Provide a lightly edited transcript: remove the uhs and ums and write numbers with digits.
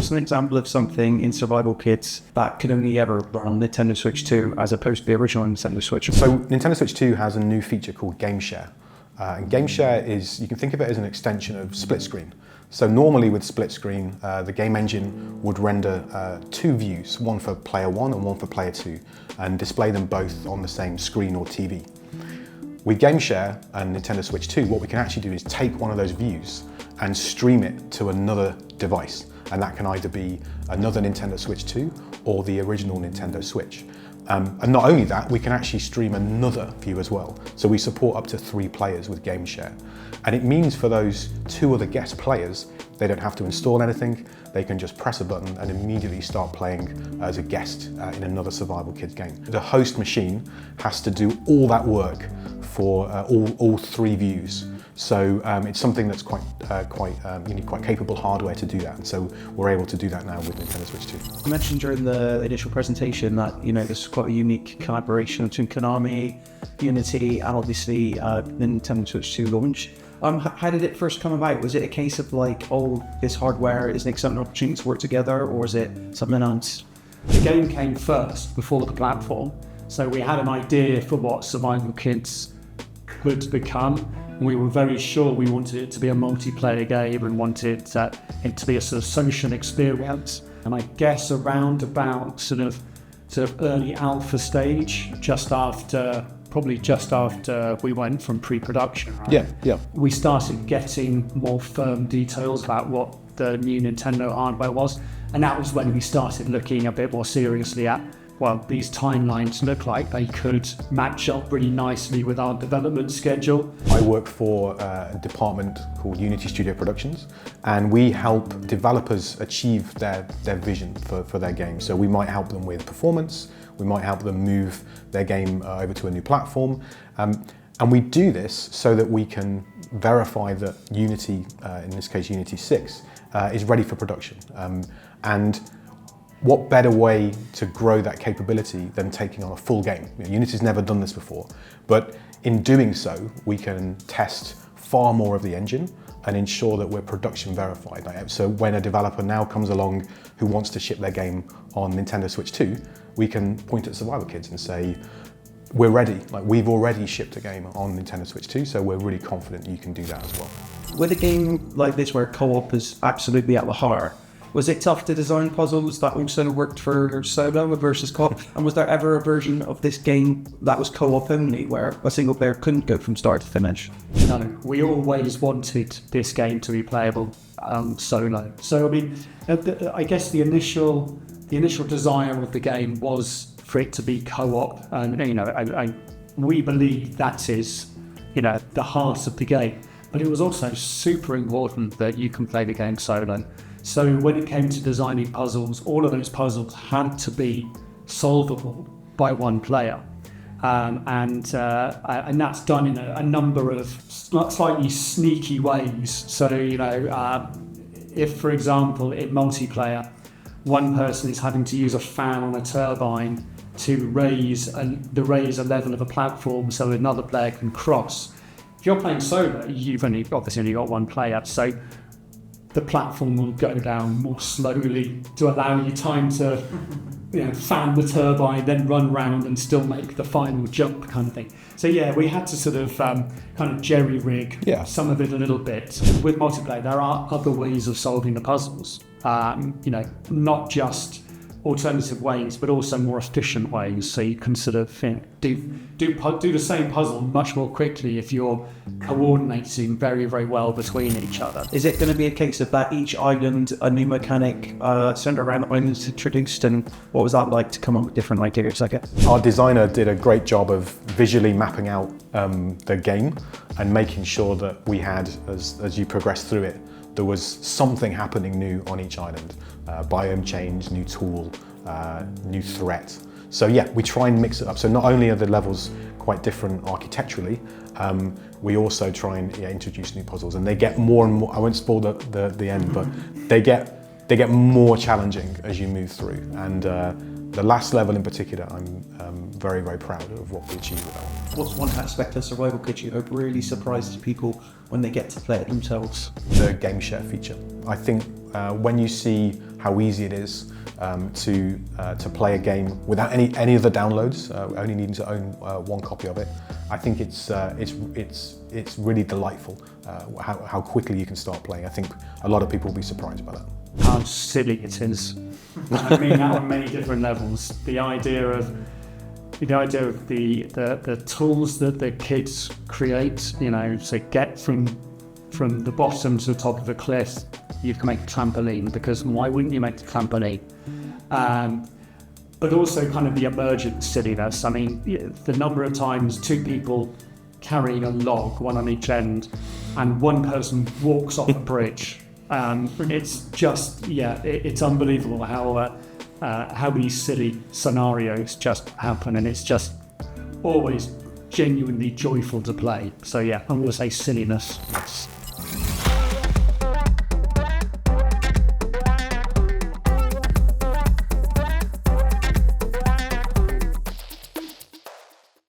what's an example of something in survival kits that could only ever run on Nintendo Switch 2 as opposed to the original Nintendo Switch? So Nintendo Switch 2 has a new feature called Game Share. And Game Share is, you can think of it as an extension of split screen. So normally with split screen, the game engine would render two views, one for player 1 and one for player 2, and display them both on the same screen or TV. With Game Share and Nintendo Switch 2, what we can actually do is take one of those views and stream it to another device. And that can either be another Nintendo Switch 2 or the original Nintendo Switch. And not only that, we can actually stream another view as well. So we support up to 3 players with Game Share. And it means for those 2 other guest players, they don't have to install anything. They can just press a button and immediately start playing as a guest in another survival kids game. The host machine has to do all that work for all 3 views. So it's something that's you need quite capable hardware to do that, and so we're able to do that now with Nintendo Switch 2. You mentioned during the initial presentation that there's quite a unique collaboration between Konami, Unity, and obviously the Nintendo Switch 2 launch. How did it first come about? Was it a case of like, oh, this hardware is an excellent opportunity to work together, or is it something else? The game came first before the platform, so we had an idea for what survival kids could become. We were very sure we wanted it to be a multiplayer game and wanted it to be a sort of social experience. And I guess around about sort of early alpha stage, probably just after we went from pre-production, right? Yeah. We started getting more firm details about what the new Nintendo hardware was. And that was when we started looking a bit more seriously at, well, these timelines look like they could match up really nicely with our development schedule. I work for a department called Unity Studio Productions, and we help developers achieve their vision for their game. So we might help them with performance, we might help them move their game over to a new platform, and we do this so that we can verify that Unity, in this case Unity 6, is ready for production. And what better way to grow that capability than taking on a full game? Unity's never done this before, but in doing so, we can test far more of the engine and ensure that we're production verified. So when a developer now comes along who wants to ship their game on Nintendo Switch 2, we can point at Survival Kids and say, we're ready. Like, we've already shipped a game on Nintendo Switch 2, so we're really confident you can do that as well. With a game like this where co-op is absolutely at the heart, was it tough to design puzzles that also worked for solo versus co-op? And was there ever a version of this game that was co-op only, where a single player couldn't go from start to finish? No, we always wanted this game to be playable solo. So I mean, I guess the initial desire of the game was for it to be co-op, and we believe that is the heart of the game. But it was also super important that you can play the game solo. So when it came to designing puzzles, all of those puzzles had to be solvable by one player. And that's done in a number of slightly sneaky ways. So, if, for example, in multiplayer, one person is having to use a fan on a turbine to raise a level of a platform so another player can cross. If you're playing solo, you've obviously only got one player, so the platform will go down more slowly to allow you time to fan the turbine, then run round and still make the final jump kind of thing. So yeah, we had to sort of kind of jerry-rig some of it a little bit. With multiplayer, there are other ways of solving the puzzles, not just alternative ways, but also more efficient ways. So you can sort of do the same puzzle much more quickly if you're coordinating very, very well between each other. Is it going to be a case of that each island, a new mechanic centered around the islands introduced, and what was that like to come up with different ideas, I guess? Our designer did a great job of visually mapping out the game and making sure that we had, as you progress through it, there was something happening new on each island. Biome change, new tool, new threat. So yeah, we try and mix it up. So not only are the levels quite different architecturally, we also try and introduce new puzzles, and they get more and more. I won't spoil the end, but they get more challenging as you move through. And the last level in particular, I'm very, very proud of what we achieved with that one. What's one aspect of survival kit you hope really surprises people when they get to play it themselves? The game share feature. I think when you see how easy it is to play a game without any of the downloads, only needing to own one copy of it. I think it's really delightful how quickly you can start playing. I think a lot of people will be surprised by that. How silly it is. I mean that on many different levels. The idea of the tools that the kids create, you know, to get from the bottom to the top of a cliff, you can make a trampoline, because why wouldn't you make a trampoline? But also kind of the emergent silliness. I mean, the number of times two people carrying a log, one on each end, and one person walks off a bridge. It's just, it's unbelievable how these silly scenarios just happen, and it's just always genuinely joyful to play. So yeah, I'm going to say silliness.